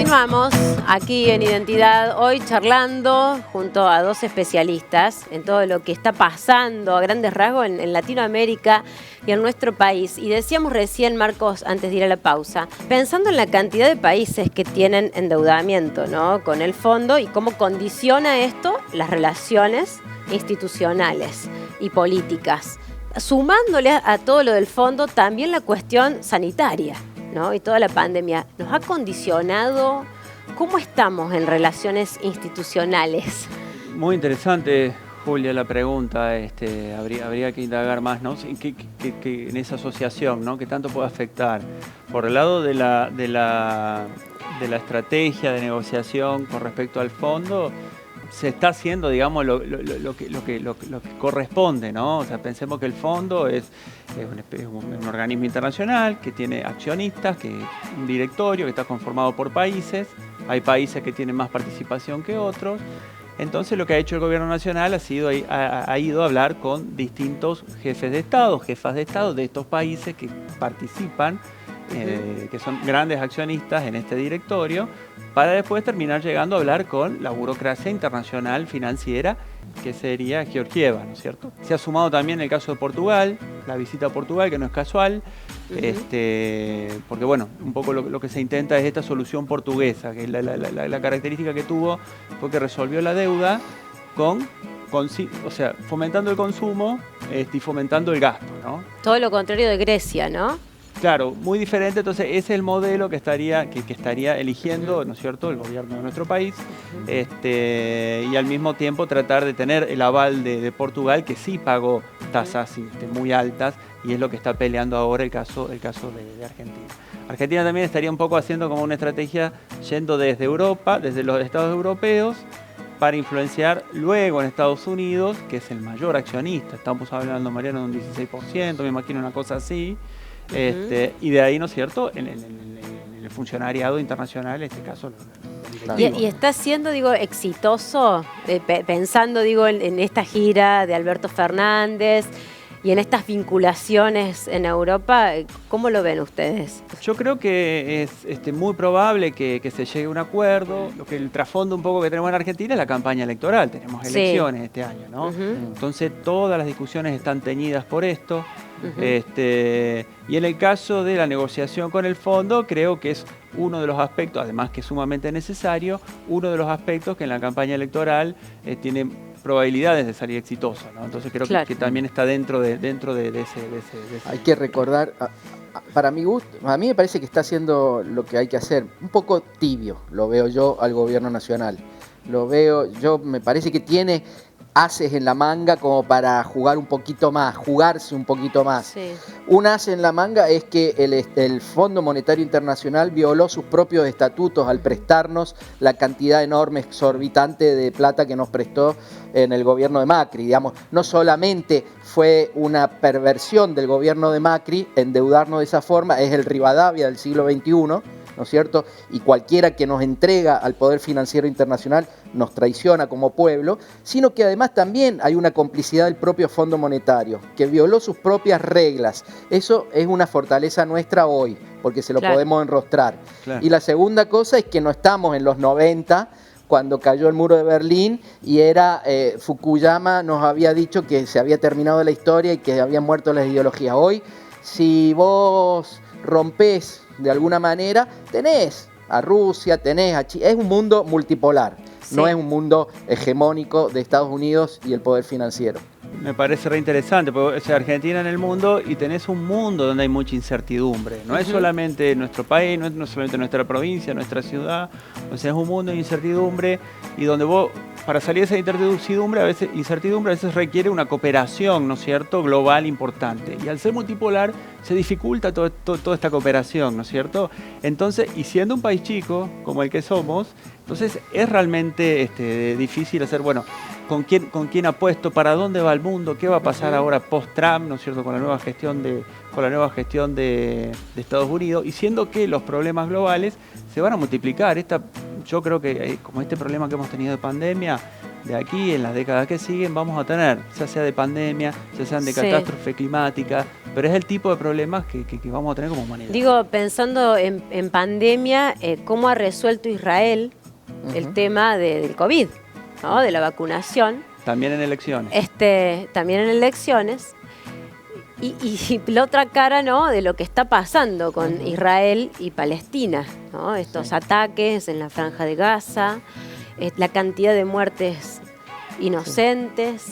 Continuamos aquí en Identidad, hoy charlando junto a dos especialistas en todo lo que está pasando a grandes rasgos en Latinoamérica y en nuestro país. Y decíamos recién, Marcos, antes de ir a la pausa, pensando en la cantidad de países que tienen endeudamiento, ¿no?, con el fondo y cómo condiciona esto las relaciones institucionales y políticas. Sumándole a todo lo del fondo también la cuestión sanitaria, ¿no?, y toda la pandemia nos ha condicionado. ¿Cómo estamos en relaciones institucionales? Muy interesante, Julia, la pregunta. Habría que indagar más, ¿no?, en esa asociación, ¿no?, que tanto puede afectar. Por el lado de la estrategia de negociación con respecto al fondo, se está haciendo, digamos, lo que corresponde, ¿no? O sea, pensemos que el fondo es un organismo internacional que tiene accionistas, un directorio que está conformado por países. Hay países que tienen más participación que otros. Entonces, lo que ha hecho el gobierno nacional ha ido a hablar con distintos jefes de Estado, jefas de Estado de estos países que participan, que son grandes accionistas en este directorio, para después terminar llegando a hablar con la burocracia internacional financiera, que sería georgieva, ¿no es cierto? Se ha sumado también el caso de Portugal, la visita a Portugal, que no es casual, porque bueno, un poco lo que se intenta es esta solución portuguesa, que la característica que tuvo fue que resolvió la deuda o sea, fomentando el consumo y fomentando el gasto, ¿no? Todo lo contrario de Grecia, ¿no? Claro, muy diferente. Entonces ese es el modelo que estaría eligiendo, ¿no es cierto?, el gobierno de nuestro país, y al mismo tiempo tratar de tener el aval de Portugal, que sí pagó tasas muy altas, y es lo que está peleando ahora el caso de Argentina. Argentina también estaría un poco haciendo como una estrategia yendo desde Europa, desde los estados europeos, para influenciar luego en Estados Unidos, que es el mayor accionista. Estamos hablando, Mariano, de un 16%, me imagino una cosa así. Y de ahí, ¿no es cierto?, en el funcionariado internacional, en este caso. Y está siendo, digo, exitoso, pensando, digo, en esta gira de Alberto Fernández y en estas vinculaciones en Europa. ¿Cómo lo ven ustedes? Yo creo que es muy probable que se llegue a un acuerdo. Lo que el trasfondo un poco que tenemos en Argentina es la campaña electoral. Tenemos elecciones este año, ¿no? Entonces todas las discusiones están teñidas por esto. Y en el caso de la negociación con el fondo, creo que es uno de los aspectos, además que es sumamente necesario, uno de los aspectos que en la campaña electoral tiene probabilidades de salir exitosa, ¿no? Entonces creo que también está dentro de ese. Hay que recordar, para mi gusto, a mí me parece que está haciendo lo que hay que hacer, un poco tibio, lo veo yo al gobierno nacional. Me parece que tiene ases en la manga como para jugarse un poquito más. Sí. Un as en la manga es que el Fondo Monetario Internacional violó sus propios estatutos al prestarnos la cantidad enorme, exorbitante de plata que nos prestó en el gobierno de Macri. Digamos, no solamente fue una perversión del gobierno de Macri endeudarnos de esa forma, es el Rivadavia del siglo XXI, ¿no es cierto? Y cualquiera que nos entrega al poder financiero internacional nos traiciona como pueblo, sino que además también hay una complicidad del propio Fondo Monetario, que violó sus propias reglas. Eso es una fortaleza nuestra hoy, porque se lo podemos enrostrar. Claro. Y la segunda cosa es que no estamos en los 90, cuando cayó el muro de Berlín, y Fukuyama nos había dicho que se había terminado la historia y que habían muerto las ideologías. Hoy, si vos rompés de alguna manera, tenés a Rusia, tenés a China. Es un mundo multipolar, no es un mundo hegemónico de Estados Unidos y el poder financiero. Me parece re interesante, porque es Argentina en el mundo y tenés un mundo donde hay mucha incertidumbre. No es solamente nuestro país, no es solamente nuestra provincia, nuestra ciudad. O sea, es un mundo de incertidumbre, y donde vos, para salir de esa incertidumbre, a veces requiere una cooperación, ¿no es cierto?, global importante. Y al ser multipolar se dificulta toda esta cooperación, ¿no es cierto? Entonces, y siendo un país chico, como el que somos, entonces es realmente difícil hacer, bueno, ¿con quién apuesto? ¿Para dónde va el mundo? ¿Qué va a pasar ahora post-Trump, ¿no es cierto?, con la nueva gestión de Estados Unidos? Y siendo que los problemas globales se van a multiplicar. Yo creo que como este problema que hemos tenido de pandemia, de aquí en las décadas que siguen vamos a tener, ya sea de pandemia, ya sean de catástrofe climática, pero es el tipo de problemas que vamos a tener como humanidad. Digo, pensando en pandemia, ¿cómo ha resuelto Israel el tema del COVID, ¿no? De la vacunación? También en elecciones. También en elecciones. Y la otra cara, ¿no? De lo que está pasando con Israel y Palestina, ¿no? Estos ataques en la Franja de Gaza, la cantidad de muertes inocentes.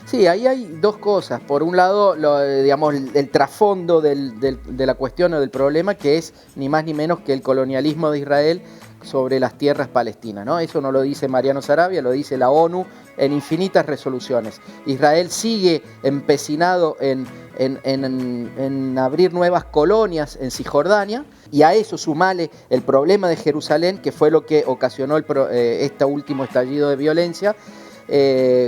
Sí, ahí hay dos cosas. Por un lado, digamos, el trasfondo de la cuestión o del problema, que es ni más ni menos que el colonialismo de Israel sobre las tierras palestinas, ¿no? Eso no lo dice Mariano Sarabia, lo dice la ONU en infinitas resoluciones. Israel sigue empecinado en abrir nuevas colonias en Cisjordania, y a eso sumale el problema de Jerusalén, que fue lo que ocasionó este último estallido de violencia,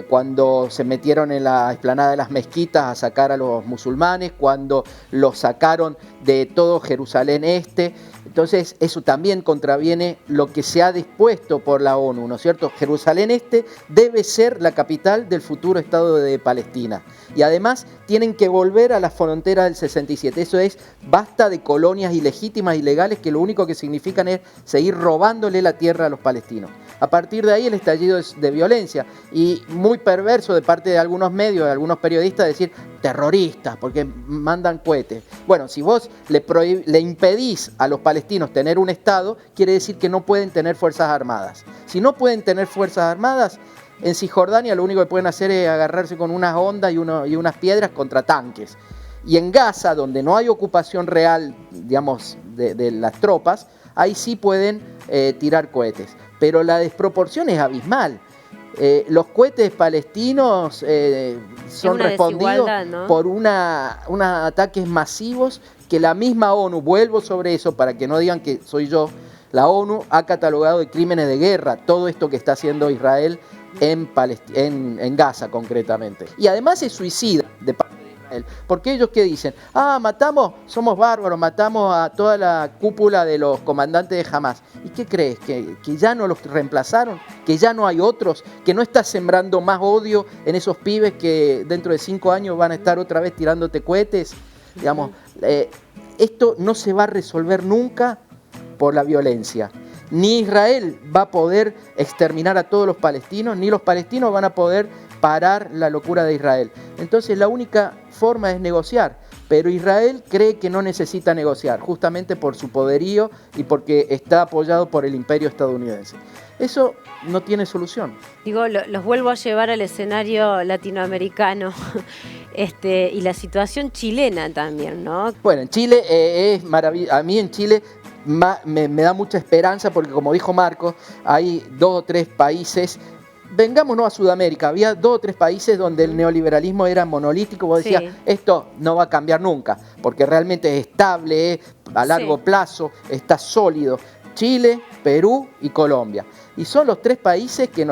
cuando se metieron en la explanada de las mezquitas a sacar a los musulmanes, cuando los sacaron de todo Jerusalén Este. Entonces eso también contraviene lo que se ha dispuesto por la ONU, ¿no es cierto? Jerusalén Este debe ser la capital del futuro Estado de Palestina. Y además tienen que volver a las fronteras del 67. Eso es, basta de colonias ilegítimas, ilegales, que lo único que significan es seguir robándole la tierra a los palestinos. A partir de ahí el estallido de violencia, y muy perverso de parte de algunos medios, de algunos periodistas, decir terroristas porque mandan cohetes. Bueno, si vos le impedís a los palestinos tener un Estado, quiere decir que no pueden tener fuerzas armadas. Si no pueden tener fuerzas armadas, en Cisjordania lo único que pueden hacer es agarrarse con unas ondas y unas piedras contra tanques. Y en Gaza, donde no hay ocupación real, digamos, de las tropas, ahí sí pueden tirar cohetes. Pero la desproporción es abismal. Los cohetes palestinos son respondidos, ¿no?, por unos ataques masivos que la misma ONU, vuelvo sobre eso para que no digan que soy yo, la ONU ha catalogado de crímenes de guerra todo esto que está haciendo Israel en Gaza concretamente. Y además es suicida de parte de Israel, porque ellos ¿qué dicen? Matamos, somos bárbaros, matamos a toda la cúpula de los comandantes de Hamas. ¿Y qué crees? ¿Que ya no los reemplazaron? ¿Que ya no hay otros? ¿Que no estás sembrando más odio en esos pibes que dentro de 5 años van a estar otra vez tirándote cohetes? Digamos, esto no se va a resolver nunca por la violencia. Ni Israel va a poder exterminar a todos los palestinos, ni los palestinos van a poder parar la locura de Israel. Entonces la única forma es negociar, pero Israel cree que no necesita negociar, justamente por su poderío y porque está apoyado por el imperio estadounidense. Eso no tiene solución. Digo, los vuelvo a llevar al escenario latinoamericano y la situación chilena también, ¿no? Bueno, en Chile es maravilloso. A mí en Chile me da mucha esperanza porque, como dijo Marcos, hay 2 o 3 países. Vengámonos a Sudamérica, había 2 o 3 países donde el neoliberalismo era monolítico, vos decías, esto no va a cambiar nunca, porque realmente es estable, a largo plazo, está sólido. Chile, Perú y Colombia. Y son los 3 países que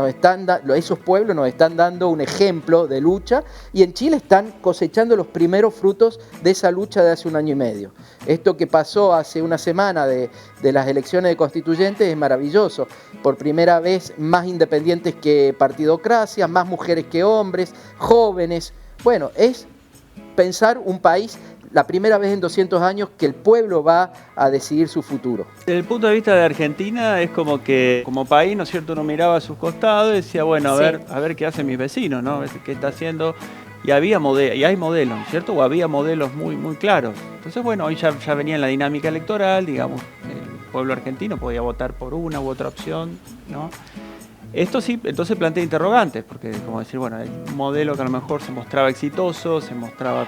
esos pueblos nos están dando un ejemplo de lucha, y en Chile están cosechando los primeros frutos de esa lucha de hace 1 año y medio. Esto que pasó hace una semana de las elecciones de constituyentes es maravilloso. Por primera vez más independientes que partidocracia, más mujeres que hombres, jóvenes. Bueno, es pensar un país, la primera vez en 200 años, que el pueblo va a decidir su futuro. Desde el punto de vista de Argentina, es como que como país, ¿no es cierto?, uno miraba a sus costados y decía, bueno, a ver qué hacen mis vecinos, ¿no? ¿Qué está haciendo? Y hay modelos, ¿cierto? O había modelos muy, muy claros. Entonces, bueno, hoy ya venía en la dinámica electoral, digamos, el pueblo argentino podía votar por una u otra opción, ¿no? Esto sí, entonces plantea interrogantes, porque como decir, bueno, hay un modelo que a lo mejor se mostraba exitoso, se mostraba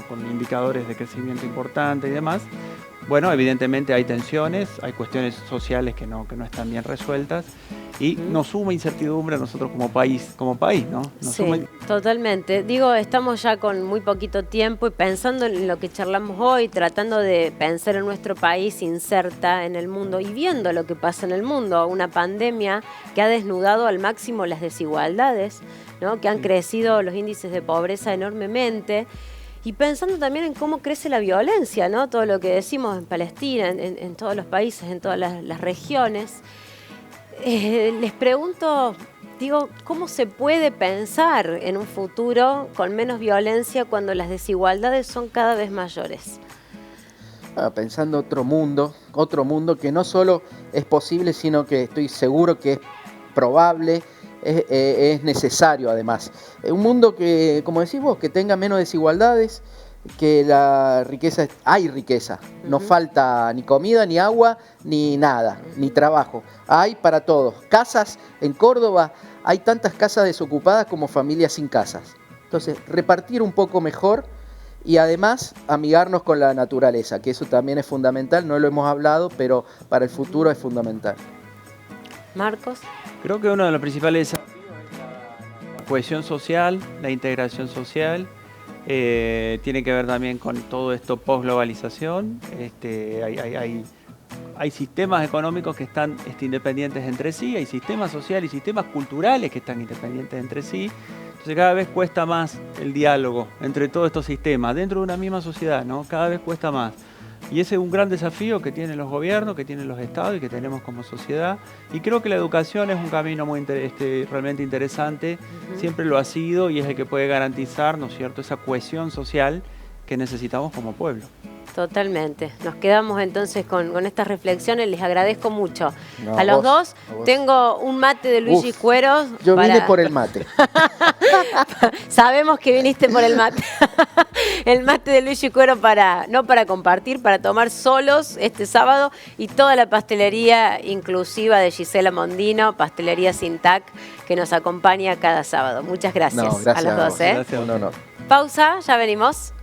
con indicadores de crecimiento importante y demás. Bueno, evidentemente hay tensiones, hay cuestiones sociales que no están bien resueltas, y nos suma incertidumbre a nosotros como país, ¿no? Totalmente. Digo, estamos ya con muy poquito tiempo y pensando en lo que charlamos hoy, tratando de pensar en nuestro país inserta en el mundo y viendo lo que pasa en el mundo, una pandemia que ha desnudado al máximo las desigualdades, ¿no? Que han crecido los índices de pobreza enormemente. Y pensando también en cómo crece la violencia, ¿no? Todo lo que decimos en Palestina, en todos los países, en todas las regiones. Les pregunto, Digo, ¿cómo se puede pensar en un futuro con menos violencia cuando las desigualdades son cada vez mayores? Pensando otro mundo que no solo es posible, sino que estoy seguro que es probable, es necesario además. Un mundo que, como decís vos, que tenga menos desigualdades, que la riqueza, hay riqueza, no falta ni comida, ni agua, ni nada, ni trabajo. Hay para todos. Casas en Córdoba, hay tantas casas desocupadas como familias sin casas. Entonces, repartir un poco mejor y además amigarnos con la naturaleza, que eso también es fundamental, no lo hemos hablado, pero para el futuro es fundamental. Marcos. Creo que uno de los principales desafíos es la cohesión social, la integración social. Tiene que ver también con todo esto post-globalización. Hay sistemas económicos que están independientes entre sí, hay sistemas sociales y sistemas culturales que están independientes entre sí. Entonces cada vez cuesta más el diálogo entre todos estos sistemas, dentro de una misma sociedad, ¿no? Cada vez cuesta más. Y ese es un gran desafío que tienen los gobiernos, que tienen los estados y que tenemos como sociedad. Y creo que la educación es un camino muy realmente interesante, siempre lo ha sido y es el que puede garantizar, ¿no es cierto?, esa cohesión social que necesitamos como pueblo. Totalmente. Nos quedamos entonces con estas reflexiones. Les agradezco mucho. No, a los vos. dos. Tengo un mate de Luigi Cueros. Yo vine por el mate. Sabemos que viniste por el mate. El mate de Luigi Cuero no para compartir, para tomar solos este sábado. Y toda la pastelería inclusiva de Gisela Mondino, Pastelería Sintac, que nos acompaña cada sábado. Muchas gracias, No, gracias a los dos. Gracias. Un honor. Pausa, ya venimos.